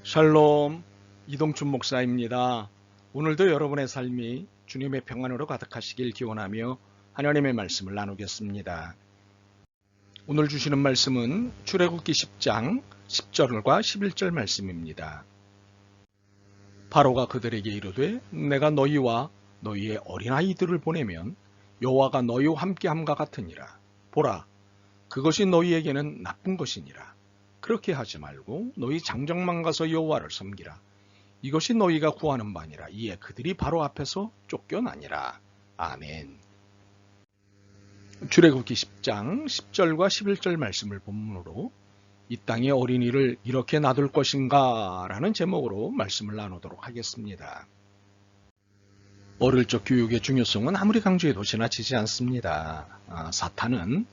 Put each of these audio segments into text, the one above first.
샬롬, 이동춘 목사입니다. 오늘도 여러분의 삶이 주님의 평안으로 가득하시길 기원하며 하나님의 말씀을 나누겠습니다. 오늘 주시는 말씀은 출애굽기 10장 10절과 11절 말씀입니다. 바로가 그들에게 이르되 내가 너희와 너희의 어린아이들을 보내면 여호와가 너희와 함께함과 같으니라. 보라, 그것이 너희에게는 나쁜 것이니라. 그렇게 하지 말고 너희 장정만 가서 여호와를 섬기라. 이것이 너희가 구하는 바니라. 이에 그들이 바로 앞에서 쫓겨나니라. 아멘. 출애굽기 10장 10절과 11절 말씀을 본문으로 이 땅의 어린이를 이렇게 놔둘 것인가 라는 제목으로 말씀을 나누도록 하겠습니다. 어릴 적 교육의 중요성은 아무리 강조해도 지나치지 않습니다. 사탄은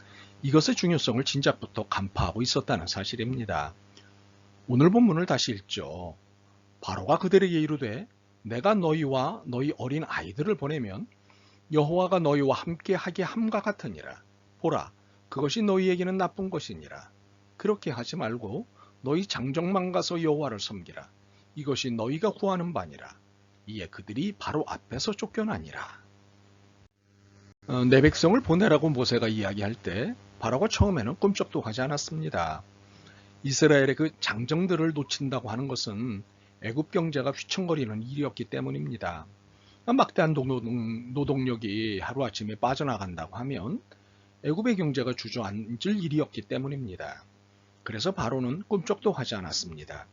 이것의 중요성을 진작부터 간파하고 있었다는 사실입니다. 오늘 본문을 다시 읽죠. 바로가 그들에게 이르되 내가 너희와 너희 어린 아이들을 보내면 여호와가 너희와 함께하게 함과 같으니라. 보라, 그것이 너희에게는 나쁜 것이니라. 그렇게 하지 말고 너희 장정만 가서 여호와를 섬기라. 이것이 너희가 구하는 바니라. 이에 그들이 바로 앞에서 쫓겨나니라. 내 백성을 보내라고 모세가 이야기할 때 바로가 처음에는 꿈쩍도 하지 않았습니다. 이스라엘의 그 장정들을 놓친다고 하는 것은 애굽 경제가 휘청거리는 일이었기 때문입니다. 막대한 노동력이 하루아침에 빠져나간다고 하면 애굽의 경제가 주저앉을 일이었기 때문입니다. 그래서 바로는 꿈쩍도 하지 않았습니다.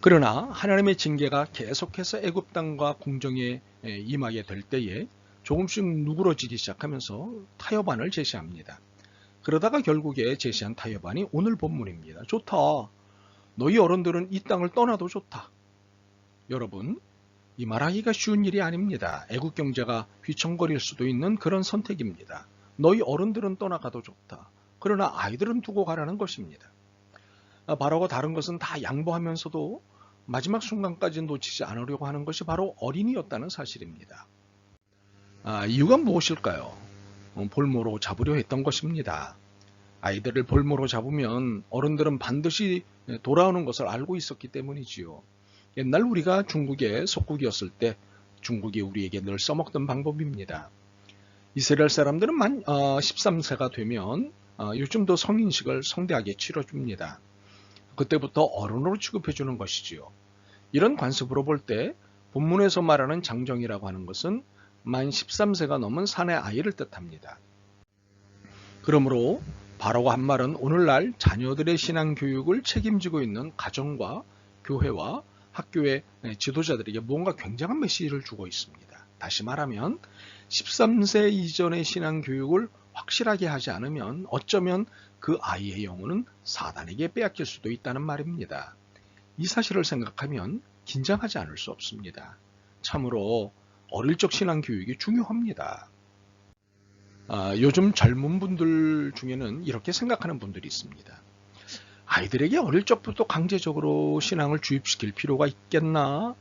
그러나 하나님의 징계가 계속해서 애굽 땅과 궁정에 임하게 될 때에 조금씩 누그러지기 시작하면서 타협안을 제시합니다. 그러다가 결국에 제시한 타협안이 오늘 본문입니다. 좋다. 너희 어른들은 이 땅을 떠나도 좋다. 여러분, 이 말하기가 쉬운 일이 아닙니다. 애국 경제가 휘청거릴 수도 있는 그런 선택입니다. 너희 어른들은 떠나가도 좋다. 그러나 아이들은 두고 가라는 것입니다. 바로가 다른 것은 다 양보하면서도 마지막 순간까지 놓치지 않으려고 하는 것이 바로 어린이였다는 사실입니다. 이유가 무엇일까요? 볼모로 잡으려 했던 것입니다. 아이들을 볼모로 잡으면 어른들은 반드시 돌아오는 것을 알고 있었기 때문이지요. 옛날 우리가 중국의 속국이었을 때 중국이 우리에게 늘 써먹던 방법입니다. 이스라엘 사람들은 13세가 되면 요즘도 성인식을 성대하게 치러줍니다. 그때부터 어른으로 취급해주는 것이지요. 이런 관습으로 볼 때 본문에서 말하는 장정이라고 하는 것은 만 13세가 넘은 사내 아이를 뜻합니다. 그러므로 바로가 한 말은 오늘날 자녀들의 신앙 교육을 책임지고 있는 가정과 교회와 학교의 지도자들에게 뭔가 굉장한 메시지를 주고 있습니다. 다시 말하면 13세 이전의 신앙 교육을 확실하게 하지 않으면 어쩌면 그 아이의 영혼은 사단에게 빼앗길 수도 있다는 말입니다. 이 사실을 생각하면 긴장하지 않을 수 없습니다. 참으로 어릴 적 신앙 교육이 중요합니다. 요즘 젊은 분들 중에는 이렇게 생각하는 분들이 있습니다. 아이들에게 어릴 적부터 강제적으로 신앙을 주입시킬 필요가 있겠나?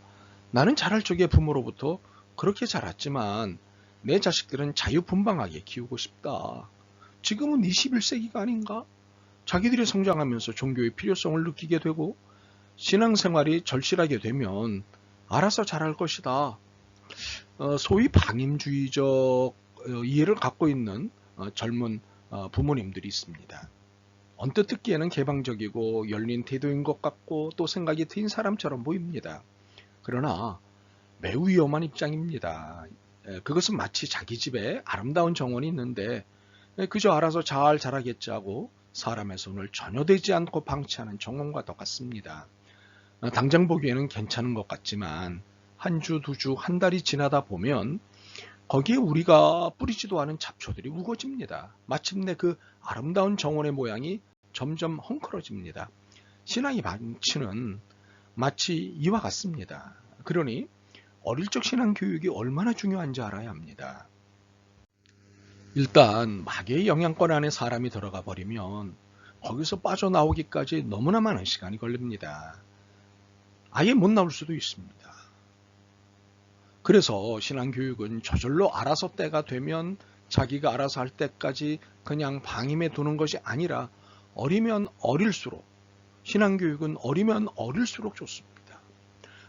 나는 자랄 적에 부모로부터 그렇게 자랐지만 내 자식들은 자유분방하게 키우고 싶다. 지금은 21세기가 아닌가? 자기들이 성장하면서 종교의 필요성을 느끼게 되고 신앙생활이 절실하게 되면 알아서 자랄 것이다. 소위 방임주의적 이해를 갖고 있는 젊은 부모님들이 있습니다. 언뜻 듣기에는 개방적이고 열린 태도인 것 같고 또 생각이 트인 사람처럼 보입니다. 그러나 매우 위험한 입장입니다. 그것은 마치 자기 집에 아름다운 정원이 있는데 그저 알아서 잘 자라겠지 하고 사람의 손을 전혀 대지 않고 방치하는 정원과 똑같습니다. 당장 보기에는 괜찮은 것 같지만 한 주, 두 주, 한 달이 지나다 보면 거기에 우리가 뿌리지도 않은 잡초들이 우거집니다. 마침내 그 아름다운 정원의 모양이 점점 헝클어집니다. 신앙의 방치는 마치 이와 같습니다. 그러니 어릴 적 신앙 교육이 얼마나 중요한지 알아야 합니다. 일단 마귀의 영향권 안에 사람이 들어가 버리면 거기서 빠져나오기까지 너무나 많은 시간이 걸립니다. 아예 못 나올 수도 있습니다. 그래서 신앙교육은 저절로 알아서 때가 되면 자기가 알아서 할 때까지 그냥 방임해 두는 것이 아니라 어리면 어릴수록 신앙교육은 어리면 어릴수록 좋습니다.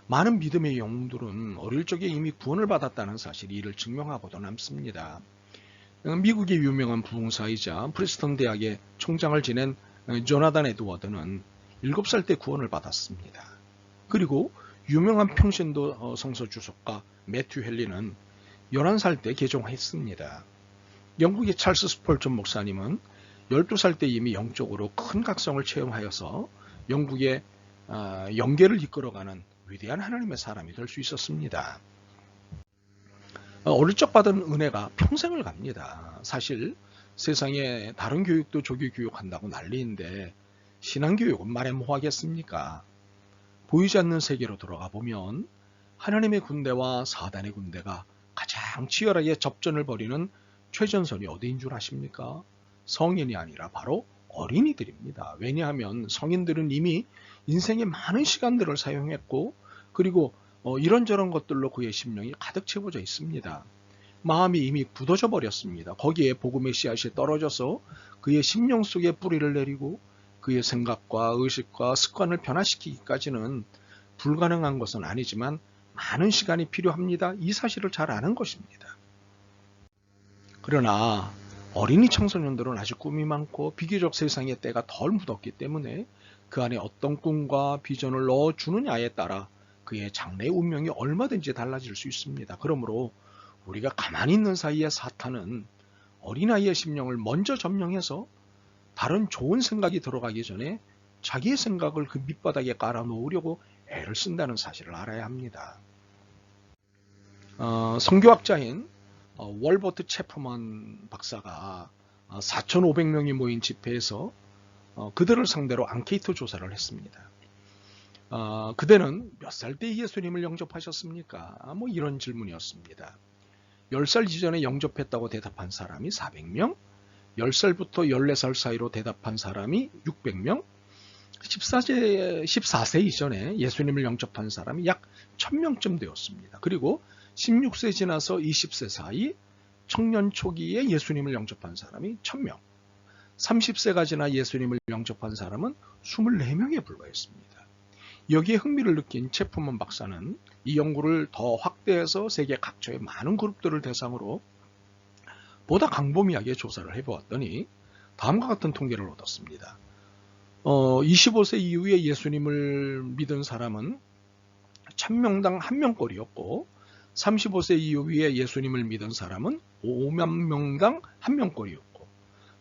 많은 믿음의 영웅들은 어릴 적에 이미 구원을 받았다는 사실이 이를 증명하고도 남습니다. 미국의 유명한 부흥사이자 프리스턴 대학의 총장을 지낸 조나단 에드워드는 7살 때 구원을 받았습니다. 그리고 유명한 평신도 성서 주석가 매튜 헨리는 11살 때 개종했습니다. 영국의 찰스 스펄전 목사님은 12살 때 이미 영적으로 큰 각성을 체험하여서 영국의 영계를 이끌어가는 위대한 하나님의 사람이 될 수 있었습니다. 어릴 적 받은 은혜가 평생을 갑니다. 사실 세상에 다른 교육도 조기 교육한다고 난리인데 신앙교육은 말해 뭐 하겠습니까? 보이지 않는 세계로 들어가 보면 하나님의 군대와 사단의 군대가 가장 치열하게 접전을 벌이는 최전선이 어디인 줄 아십니까? 성인이 아니라 바로 어린이들입니다. 왜냐하면 성인들은 이미 인생의 많은 시간들을 사용했고 그리고 이런저런 것들로 그의 심령이 가득 채워져 있습니다. 마음이 이미 굳어져 버렸습니다. 거기에 복음의 씨앗이 떨어져서 그의 심령 속에 뿌리를 내리고 그의 생각과 의식과 습관을 변화시키기까지는 불가능한 것은 아니지만 많은 시간이 필요합니다. 이 사실을 잘 아는 것입니다. 그러나 어린이 청소년들은 아직 꿈이 많고 비교적 세상의 때가 덜 묻었기 때문에 그 안에 어떤 꿈과 비전을 넣어주느냐에 따라 그의 장래의 운명이 얼마든지 달라질 수 있습니다. 그러므로 우리가 가만히 있는 사이에 사탄은 어린아이의 심령을 먼저 점령해서 다른 좋은 생각이 들어가기 전에 자기의 생각을 그 밑바닥에 깔아놓으려고 애를 쓴다는 사실을 알아야 합니다. 선교학자인 월버트 체프먼 박사가 4,500명이 모인 집회에서 그들을 상대로 앙케이트 조사를 했습니다. 그대는 몇 살 때 예수님을 영접하셨습니까? 뭐 이런 질문이었습니다. 10살 이전에 영접했다고 대답한 사람이 400명, 10살부터 14살 사이로 대답한 사람이 600명, 14세 이전에 예수님을 영접한 사람이 약 1000명쯤 되었습니다. 그리고 16세 지나서 20세 사이 청년 초기에 예수님을 영접한 사람이 1000명, 30세가 지나 예수님을 영접한 사람은 24명에 불과했습니다. 여기에 흥미를 느낀 체프먼 박사는 이 연구를 더 확대해서 세계 각처의 많은 그룹들을 대상으로 보다 광범위하게 조사를 해보았더니 다음과 같은 통계를 얻었습니다. 25세 이후에 예수님을 믿은 사람은 1000명당 1명꼴이었고 35세 이후에 예수님을 믿은 사람은 5만 명당 1명꼴이었고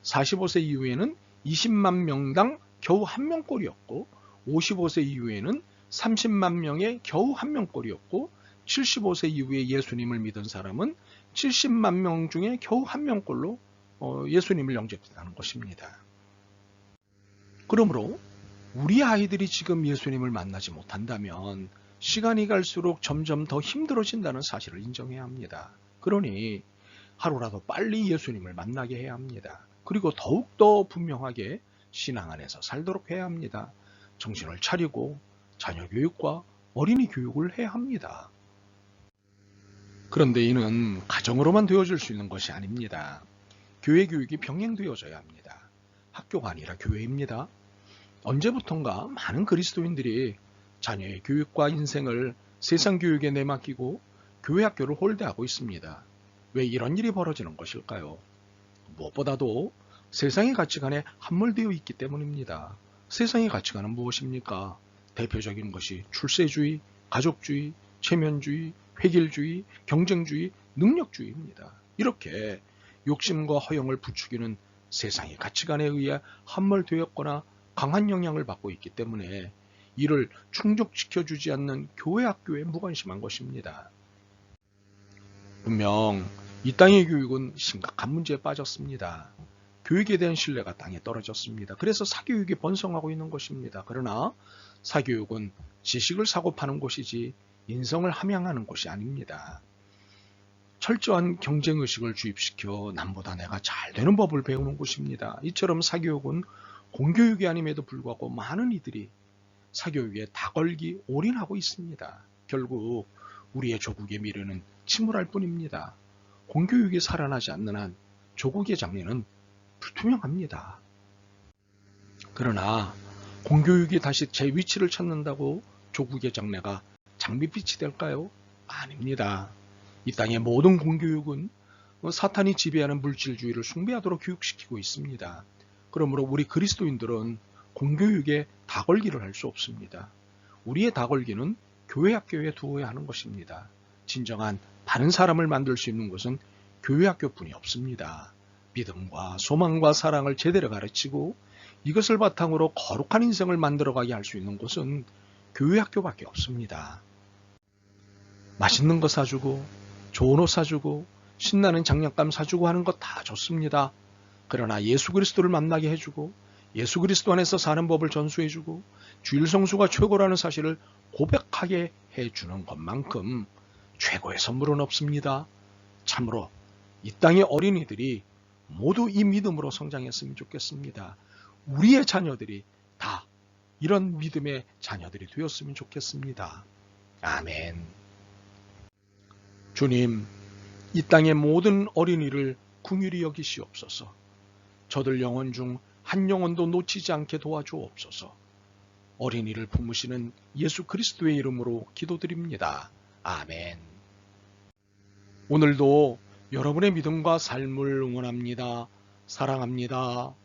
45세 이후에는 20만 명당 겨우 1명꼴이었고 55세 이후에는 30만 명의 겨우 1명꼴이었고 75세 이후에 예수님을 믿은 사람은 70만 명 중에 겨우 1명꼴로 예수님을 영접했다는 것입니다. 그러므로 우리 아이들이 지금 예수님을 만나지 못한다면 시간이 갈수록 점점 더 힘들어진다는 사실을 인정해야 합니다. 그러니 하루라도 빨리 예수님을 만나게 해야 합니다. 그리고 더욱더 분명하게 신앙 안에서 살도록 해야 합니다. 정신을 차리고 자녀 교육과 어린이 교육을 해야 합니다. 그런데 이는 가정으로만 되어질 수 있는 것이 아닙니다. 교회 교육이 병행되어져야 합니다. 학교가 아니라 교회입니다. 언제부턴가 많은 그리스도인들이 자녀의 교육과 인생을 세상 교육에 내맡기고 교회 학교를 홀대하고 있습니다. 왜 이런 일이 벌어지는 것일까요? 무엇보다도 세상의 가치관에 함몰되어 있기 때문입니다. 세상의 가치관은 무엇입니까? 대표적인 것이 출세주의, 가족주의, 체면주의, 획일주의, 경쟁주의, 능력주의입니다. 이렇게 욕심과 허영을 부추기는 세상의 가치관에 의해 함몰되었거나 강한 영향을 받고 있기 때문에 이를 충족시켜주지 않는 교회 학교에 무관심한 것입니다. 분명 이 땅의 교육은 심각한 문제에 빠졌습니다. 교육에 대한 신뢰가 땅에 떨어졌습니다. 그래서 사교육이 번성하고 있는 것입니다. 그러나 사교육은 지식을 사고 파는 곳이지 인성을 함양하는 곳이 아닙니다. 철저한 경쟁의식을 주입시켜 남보다 내가 잘 되는 법을 배우는 곳입니다. 이처럼 사교육은 공교육이 아님에도 불구하고 많은 이들이 사교육에 다걸기 올인하고 있습니다. 결국 우리의 조국의 미래는 침울할 뿐입니다. 공교육이 살아나지 않는 한 조국의 장래는 불투명합니다. 그러나 공교육이 다시 제 위치를 찾는다고 조국의 장래가 장밋빛이 될까요? 아닙니다. 이 땅의 모든 공교육은 사탄이 지배하는 물질주의를 숭배하도록 교육시키고 있습니다. 그러므로 우리 그리스도인들은 공교육에 다걸기를 할 수 없습니다. 우리의 다걸기는 교회 학교에 두어야 하는 것입니다. 진정한 바른 사람을 만들 수 있는 것은 교회 학교뿐이 없습니다. 믿음과 소망과 사랑을 제대로 가르치고 이것을 바탕으로 거룩한 인생을 만들어가게 할 수 있는 곳은 교회 학교밖에 없습니다. 맛있는 거 사주고 좋은 옷 사주고 신나는 장난감 사주고 하는 것 다 좋습니다. 그러나 예수 그리스도를 만나게 해주고 예수 그리스도 안에서 사는 법을 전수해주고 주일 성수가 최고라는 사실을 고백하게 해주는 것만큼 최고의 선물은 없습니다. 참으로 이 땅의 어린이들이 모두 이 믿음으로 성장했으면 좋겠습니다. 우리의 자녀들이 다 이런 믿음의 자녀들이 되었으면 좋겠습니다. 아멘. 주님, 이 땅의 모든 어린이를 긍휼히 여기시옵소서. 저들 영혼 중 한 영혼도 놓치지 않게 도와주옵소서. 어린이를 품으시는 예수 그리스도의 이름으로 기도드립니다. 아멘. 오늘도 여러분의 믿음과 삶을 응원합니다. 사랑합니다.